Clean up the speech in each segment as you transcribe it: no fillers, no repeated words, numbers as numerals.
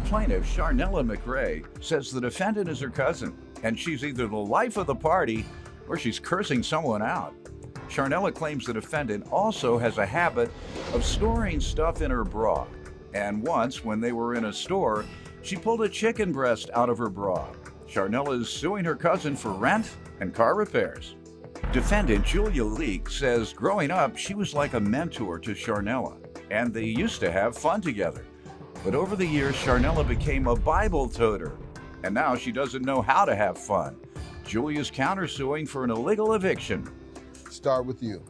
Plaintiff Charnella McRae says the defendant is her cousin, and she's either the life of the party or she's cursing someone out. Charnella claims the defendant also has a habit of storing stuff in her bra. And once, when they were in a store, she pulled a chicken breast out of her bra. Charnella is suing her cousin for rent and car repairs. Defendant Julia Leek says growing up, she was like a mentor to Charnella, and they used to have fun together. But over the years, Charnella became a Bible toter, and now she doesn't know how to have fun. Julia's countersuing for an illegal eviction. Start with you.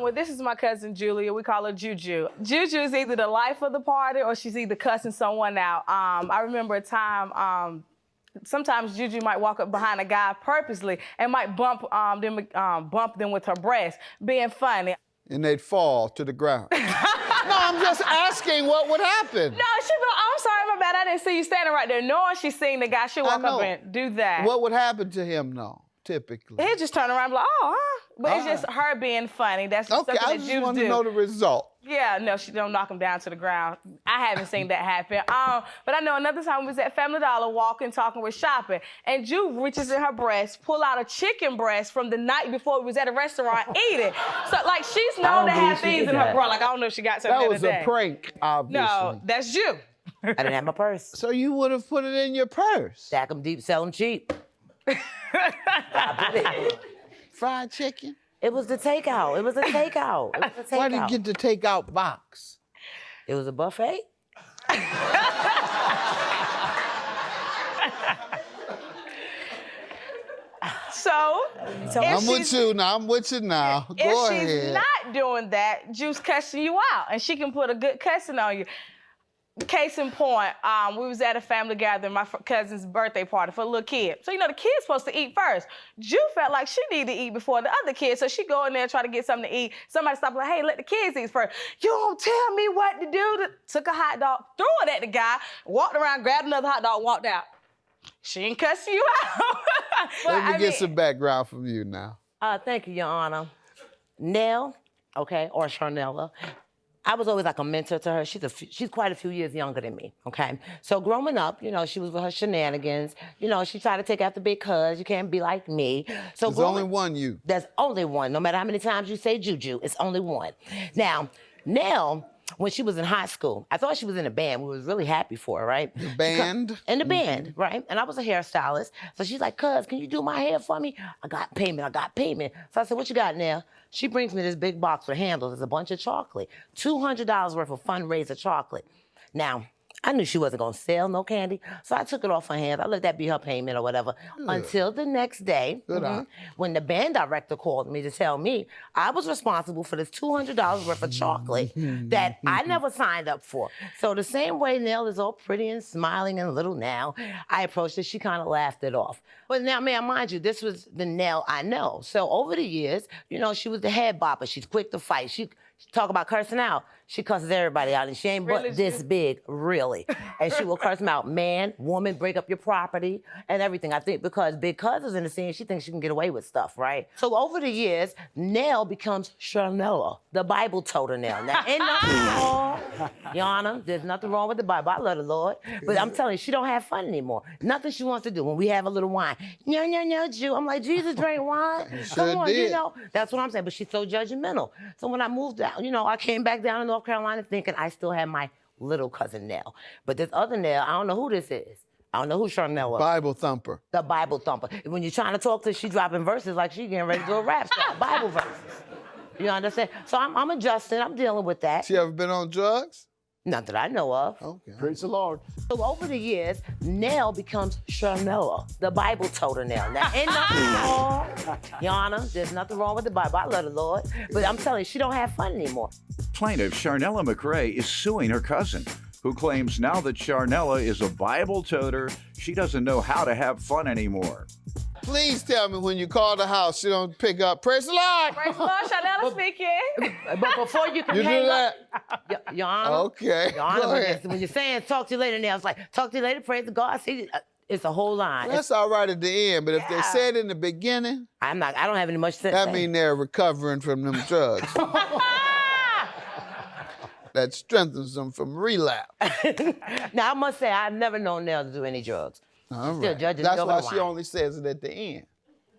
Well, this is my cousin Julia. We call her Juju. Juju is either the life of the party or she's either cussing someone out. I remember a time, sometimes Juju might walk up behind a guy purposely and might bump them with her breast, being funny. And they'd fall to the ground. No, I'm just asking what would happen. No, I'm sorry, my bad. I didn't see you standing right there. Knowing she's seeing the guy, she'll walk up and do that. What would happen to him, though, typically? He'll just turn around and be like, oh, huh? But it's just her being funny. That's something I that just Jews want do. to know the result. Yeah, no, she don't knock him down to the ground. I haven't seen that happen. But I know another time we was at Family Dollar walking, talking, we're shopping, and Ju reaches in her breast, pull out a chicken breast from the night before we was at a restaurant eating. So, like, she's known to have things in her bra. Like, I don't know if she got something That was today. a prank, obviously. No, that's Ju. I didn't have my purse. So you would have put it in your purse? Stack them deep, sell them cheap. I put it. Fried chicken? It was the takeout. It was a takeout. Why did you get the takeout box? It was a buffet. So I'm with you now. I'm with you now. Go if ahead. she's not doing that, Ju's cussing you out, and she can put a good cussing on you. Case in point, we was at a family gathering, my cousin's birthday party for a little kid. So, you know, the kid's supposed to eat first. Ju felt like she needed to eat before the other kids, so she go in there and try to get something to eat. Somebody stopped like, hey, let the kids eat first. You don't tell me what to do. Took a hot dog, threw it at the guy, walked around, grabbed another hot dog, walked out. She ain't cussing you out. Let me get some background from you now. Thank you, Your Honor. Nell, okay, or Charnella, I was always like a mentor to her. She's quite a few years younger than me, okay? So growing up, you know, she was with her shenanigans. You know, she tried to take after big cuz. You can't be like me. So There's only one you. There's only one. No matter how many times you say Juju, it's only one. Now, Nell, when she was in high school, I thought she was in a band. We was really happy for her, right? The band? In the band, right? And I was a hairstylist. So she's like, cuz, can you do my hair for me? I got payment. So I said, what you got, Nell? She brings me this big box with handles. It's a bunch of chocolate. $200 worth of fundraiser chocolate. Now, I knew she wasn't gonna sell no candy, so I took it off her hands. I let that be her payment or whatever. Until the next day, when the band director called me to tell me I was responsible for this $200 worth of chocolate that I never signed up for. So the same way Nell is all pretty and smiling and little now, I approached her, she kind of laughed it off. But now, man, mind you, this was the Nell I know. So over the years, you know, she was the head bopper. She's quick to fight. She talk about cursing out. She cusses everybody out, and she ain't Really? but this big, really. And she will curse them out, man, woman, break up your property, and everything. I think because Big Cuz is in the scene, she thinks she can get away with stuff, right? So over the years, Nell becomes Charnella, the Bible toter Nell. Now, ain't nothing wrong, Your Honor, there's nothing wrong with the Bible. I love the Lord. But I'm telling you, she don't have fun anymore. Nothing she wants to do. When we have a little wine, no, Jew. I'm like, Jesus drank wine? Come on, did. you know. That's what I'm saying. But she's so judgmental. So when I moved out, you know, I came back down to North Carolina thinking I still had my little cousin Nell. But this other Nell, I don't know who this is. I don't know who Charnella is. Bible thumper. The Bible thumper. When you're trying to talk to her, she dropping verses like she getting ready to do a rap song. Bible verses. You understand? So I'm adjusting. I'm dealing with that. She ever been on drugs? Not that I know of. Okay. Praise the Lord. So over the years, Nell becomes Charnella, the Bible toter Nell. Now, ain't nothing wrong, Your Honor, there's nothing wrong with the Bible. I love the Lord. But I'm telling you, she don't have fun anymore. Plaintiff Charnella McRae is suing her cousin, who claims now that Charnella is a Bible toter, she doesn't know how to have fun anymore. Please tell me when you call the house, she don't pick up. Praise the Lord. Praise the Lord, Charnella speaking. But before you can You do hang that? up, Your Honor. Okay. Your Honor, Go ahead. when you're saying talk to you later now, it's like, talk to you later, praise the God. See, it's a whole line. That's all right at the end, but if they said in the beginning, I don't have any much to say. that means they're recovering from them drugs. that strengthens them from relapse. Now, I must say, I've never known Nell to do any drugs. All Still right. judging That's me why over she wine. only says it at the end.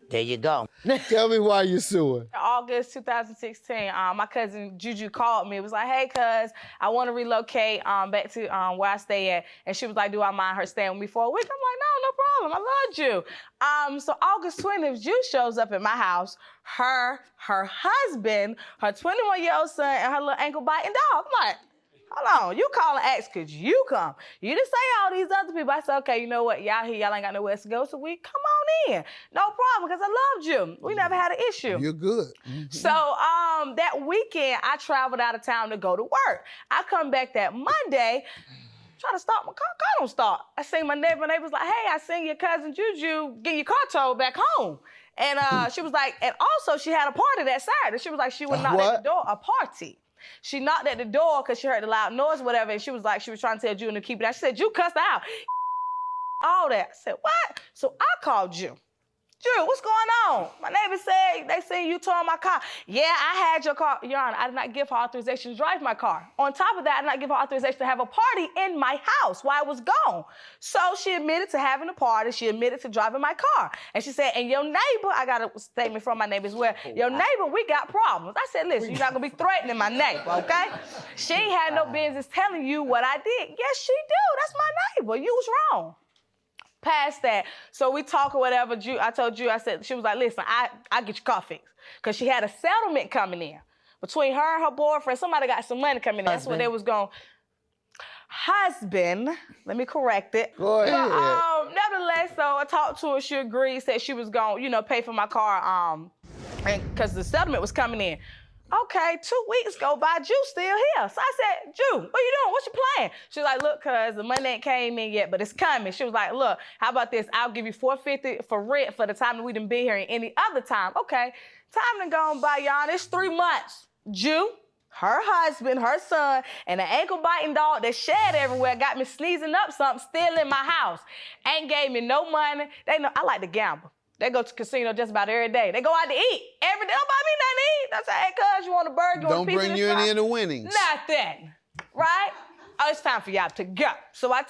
There you go. Tell me why you're suing. August 2016, my cousin Juju called me. It was like, hey, cuz, I want to relocate back to where I stay at. And she was like, do I mind her staying with me for a week? I'm like, no problem. I love you. So August 20th, Juju shows up at my house. Her husband, her 21-year-old son, and her little ankle-biting dog. I'm like, hold on, you call and ask because you come. You didn't say all these other people. I said, okay, you know what? Y'all here, y'all ain't got nowhere else to go, so we come on in. No problem, because I loved you. We never had an issue. You're good. So that weekend, I traveled out of town to go to work. I come back that Monday, try to start my car don't start. I seen my neighbor, and they was like, hey, I seen your cousin Juju get your car towed back home. And she was like, and also she had a party that Saturday. She was like, she would knock at the door, a party. She knocked at the door because she heard the loud noise, whatever, and she was like, she was trying to tell Juju to keep it out. She said, Juju cussed her out. All that. I said, what? So I called Juju. Juju, what's going on? My neighbor said they seen you towing my car. Yeah, I had your car. Your Honor, I did not give her authorization to drive my car. On top of that, I did not give her authorization to have a party in my house while I was gone. So she admitted to having a party. She admitted to driving my car. And she said, and your neighbor, I got a statement from my neighbor as well, your neighbor, we got problems. I said, listen, you're not gonna be threatening my neighbor, okay? She ain't had no business telling you what I did. Yes, she do. That's my neighbor. You was wrong. Past that. So we talk or whatever. I told you, I said, she was like, listen, I get your car fixed. Because she had a settlement coming in. Between her and her boyfriend, somebody got some money coming in. That's what they was going. Husband, let me correct it. Go ahead. But, nevertheless, so I talked to her, she agreed, said she was going, pay for my car, and because the settlement was coming in. Okay, 2 weeks go by, Juju still here. So I said, Juju, what you doing? What's your plan? She was like, look, cuz the money ain't came in yet, but it's coming. She was like, look, how about this? I'll give you $450 for rent for the time that we done been here and any other time. Okay, time done gone by, y'all. It's 3 months. Juju, her husband, her son, and an ankle-biting dog that shed everywhere got me sneezing up something still in my house. Ain't gave me no money. They know I like to gamble. They go to casino just about every day. They go out to eat every day. Don't buy me nothing to eat. Don't say, hey, cuz, you want a burger? You want a piece of this? Don't bring you any of the winnings. Nothing, right? Oh, it's time for y'all to go. So I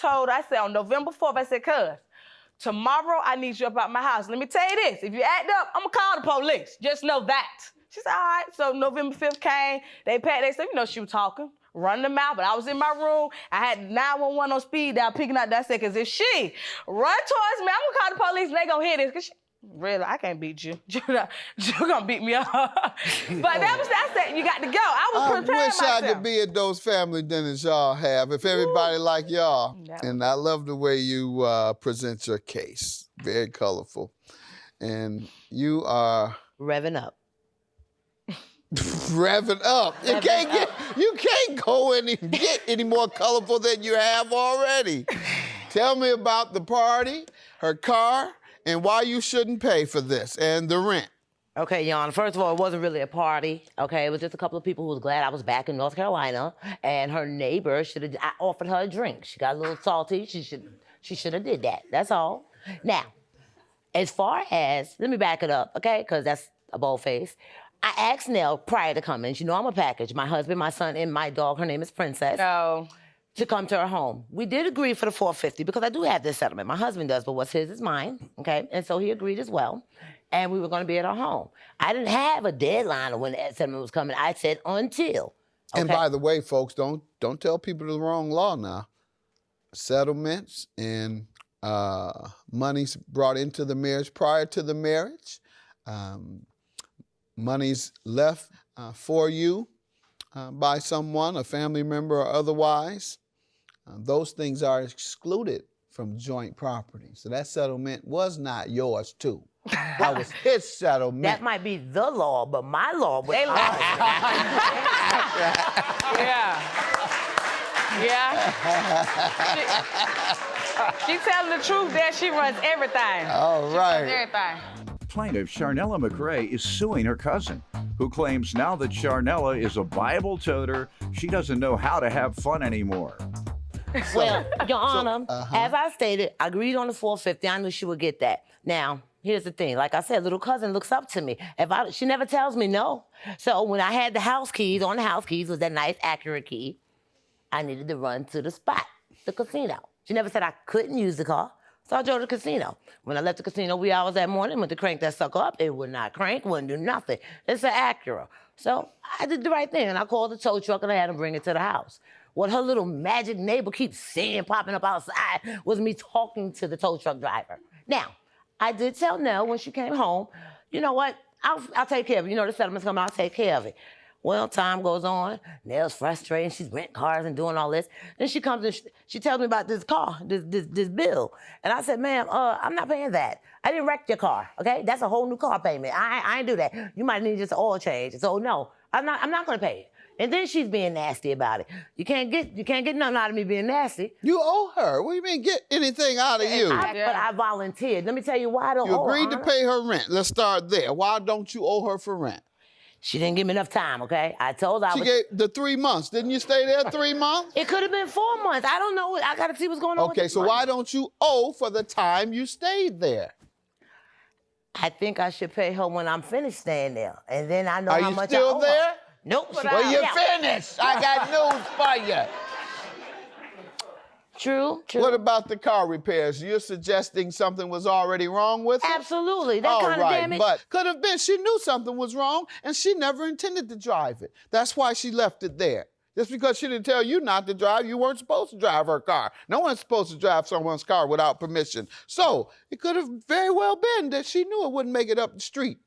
said on November 4th, I said, cuz, tomorrow I need you up out my house. Let me tell you this. If you act up, I'm going to call the police. Just know that. She said, all right. So November 5th came. They packed. They said, she was talking, running them out. But I was in my room. I had 911 on speed dial, picking out that. I said, because if she run towards me, I'm going to call the police and they going to hear this. Because really, I can't beat you. You gonna beat me up. But that was, I said, you got to go. I was preparing myself. I wish I could be at those family dinners y'all have, if everybody like y'all. And I love the way you present your case. Very colorful. And you are... Revving up. Revving up. You can't go and get any more colorful than you have already. Tell me about the party, her car, and why you shouldn't pay for this, and the rent. Okay, Jan, first of all, it wasn't really a party, okay? It was just a couple of people who was glad I was back in North Carolina, and her neighbor I offered her a drink. She got a little salty. She should have did that. That's all. Now, as far as, let me back it up, okay? Because that's a bold face. I asked Nell prior to coming, I'm a package, my husband, my son, and my dog, her name is Princess. No. To come to her home. We did agree for the $450 because I do have this settlement. My husband does, but what's his is mine, okay? And so he agreed as well. And we were gonna be at her home. I didn't have a deadline of when that settlement was coming. I said until. Okay? And by the way, folks, don't tell people the wrong law now. Settlements and monies brought into the marriage prior to the marriage, monies left for you by someone, a family member or otherwise, those things are excluded from joint property. So that settlement was not yours too. That was his settlement. That might be the law, but my law was ours. Yeah. She telling the truth there. She runs everything. All right. She runs everything. Plaintiff Sharnella McRae is suing her cousin, who claims now that Sharnella is a Bible toter, she doesn't know how to have fun anymore. Well, Your Honor, as I stated, I agreed on the $450. I knew she would get that. Now, here's the thing. Like I said, little cousin looks up to me. She never tells me no. So when I had the house keys, on the house keys was that nice, accurate key. I needed to run to the spot, the casino. She never said I couldn't use the car, so I drove to the casino. When I left the casino wee hours that morning, went to crank that sucker up, it would not crank, wouldn't do nothing. It's an Acura. So I did the right thing, and I called the tow truck, and I had them bring it to the house. What her little magic neighbor keeps seeing popping up outside was me talking to the tow truck driver. Now, I did tell Nell when she came home, you know what, I'll take care of it. You know the settlement's coming, I'll take care of it. Well, time goes on, Nell's frustrated, she's renting cars and doing all this. Then she comes and she tells me about this car, this bill. And I said, ma'am, I'm not paying that. I didn't wreck your car, okay? That's a whole new car payment. I ain't do that. You might need just an oil change. So no, I'm not gonna pay it. And then she's being nasty about it. You can't get nothing out of me being nasty. You owe her. What do you mean get anything out of you? But I volunteered. Let me tell you why I don't You owe her. agreed to pay her rent. Let's start there. Why don't you owe her for rent? She didn't give me enough time, okay? I told her She gave the 3 months. Didn't you stay there 3 months? It could have been 4 months. I don't know. I got to see what's going on with Okay, this so money. why don't you owe for the time you stayed there? I think I should pay her when I'm finished staying there. And then I know Are how you much still I owe there? her. Nope. She Well, got you're out. finished. I got news for you. True. What about the car repairs? You're suggesting something was already wrong with it? Absolutely. That All kind of right, damage. but could have been she knew something was wrong and she never intended to drive it. That's why she left it there. Just because she didn't tell you not to drive, you weren't supposed to drive her car. No one's supposed to drive someone's car without permission. So it could have very well been that she knew it wouldn't make it up the street.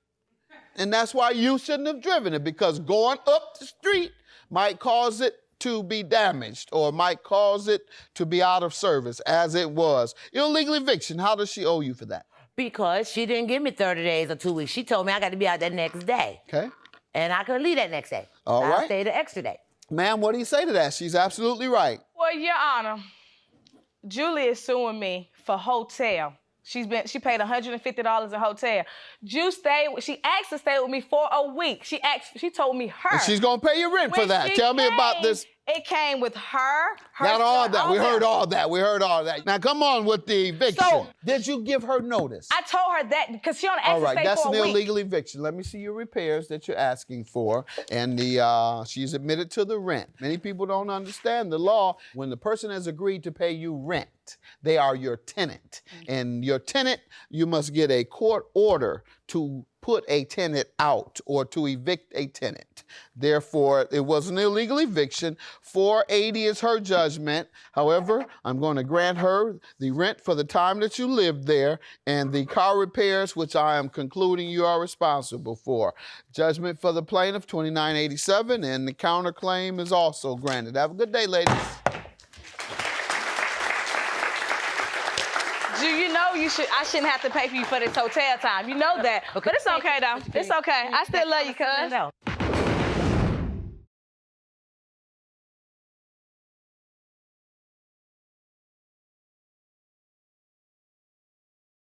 And that's why you shouldn't have driven it, because going up the street might cause it to be damaged or might cause it to be out of service, as it was. Illegal eviction, how does she owe you for that? Because she didn't give me 30 days or 2 weeks. She told me I got to be out that next day. Okay. And I couldn't leave that next day. All I right. stayed the extra day. Ma'am, what do you say to that? She's absolutely right. Well, Your Honor, Julie is suing me for hotel. She paid $150 in hotel. She asked to stay with me for a week. She told me her. And she's gonna pay you rent for When that. she Tell me about came, this. It came with her Not all son, that. We heard all that. We heard all that. Now come on with the eviction. So- Did you give her notice? I told her that because she only asked All to right, stay that's for an a week. illegal eviction. Let me see your repairs that you're asking for. And she's admitted to the rent. Many people don't understand the law. When the person has agreed to pay you rent, they are your tenant. And your tenant, you must get a court order to put a tenant out or to evict a tenant. Therefore, it was an illegal eviction. $480 is her judgment. However, I'm going to grant her the rent for the time that you lived there and the car repairs, which I am concluding you are responsible for. Judgment for the plaintiff, $29.87, and the counterclaim is also granted. Have a good day, ladies. You know I shouldn't have to pay for you for this hotel time. You know that. But it's okay though. It's okay. I still love you, cuz.